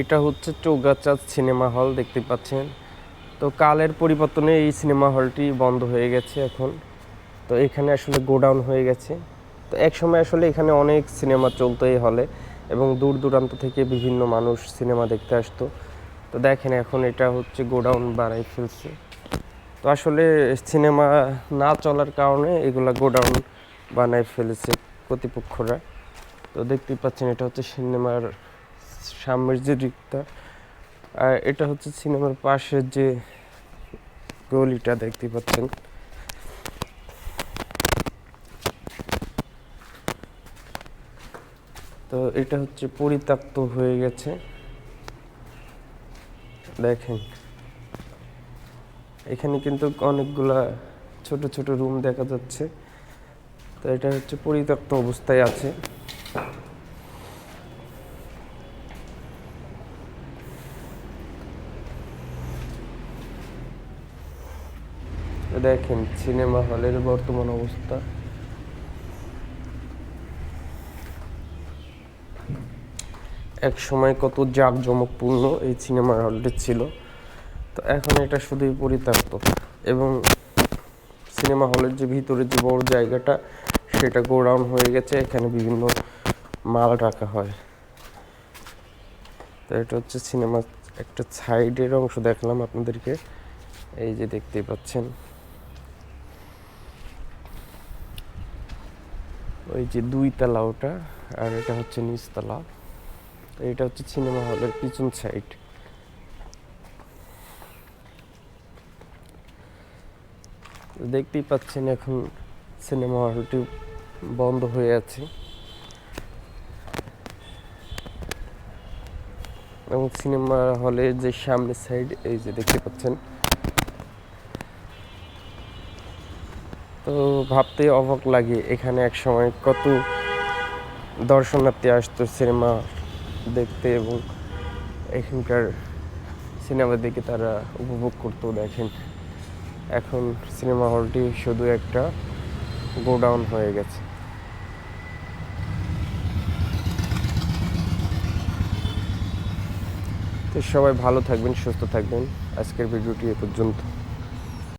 এটা হচ্ছে Chaugachha cinema hall, দেখতে পাচ্ছেন। তো কালের পরিবর্তনে এই সিনেমা হলটি বন্ধ হয়ে গেছে এখন। তো এখানে আসলে গোডাউন হয়ে গেছে। তো এক সময় আসলে এখানে অনেক সিনেমা চলতো এই হলে, এবং দূর দূরান্ত থেকে বিভিন্ন মানুষ সিনেমা দেখতে আসতো। তো দেখেন এখন এটা হচ্ছে গোডাউন বানাই ফেলছে। তো আসলে সিনেমা না চলার কারণে এগুলা গোডাউন বানাই ফেলেছে কর্তৃপক্ষরা। তো দেখতেই পাচ্ছেন এটা হচ্ছে সিনেমার সামনের যে দিকটা, আর এটা হচ্ছে সিনেমার পাশের যে গলিটা দেখতে পাচ্ছেন। তো এটা হচ্ছে পরিত্যক্ত হয়ে গেছে, দেখেন এখানে কিন্তু অনেকগুলা ছোট ছোট রুম দেখা যাচ্ছে। তো এটা হচ্ছে পরিত্যক্ত অবস্থায় আছে। দেখেন সিনেমা হলের বর্তমান অবস্থা। এক সময় কত জাঁকজমকপূর্ণ এই সিনেমা হলটি ছিল, তো এখন এটা শুধুই পরিত্যক্ত। এবং সিনেমা হলের যে ভিতরে যে বড় জায়গাটা, সেটা গোডাউন হয়ে গেছে, এখানে বিভিন্ন মাল রাখা হয়। তো এটা হচ্ছে সিনেমা একটা সাইডের অংশ দেখলাম আপনাদেরকে, এই যে দেখতেই পাচ্ছেন ওই যে 2 তলা ওটা, আর এটা হচ্ছে নিচতলা। এটা হচ্ছে সিনেমা হলের পিছন সাইড। দেখতেই পাচ্ছেন এখন সিনেমা হলটি বন্ধ হয়ে আছে, এবং সিনেমা হলের যে সামনের সাইড এই যে দেখতে পাচ্ছেন। তো ভাবতে অবাক লাগে এখানে এক সময় কত দর্শনার্থী আসতো সিনেমা দেখতে, এবং এখানকার সিনেমা দেখে তারা উপভোগ করতো। দেখেন এখন সিনেমা হলটি শুধু একটা গোডাউন হয়ে গেছে। তো সবাই ভালো থাকবেন, সুস্থ থাকবেন। আজকের ভিডিওটি এ পর্যন্ত।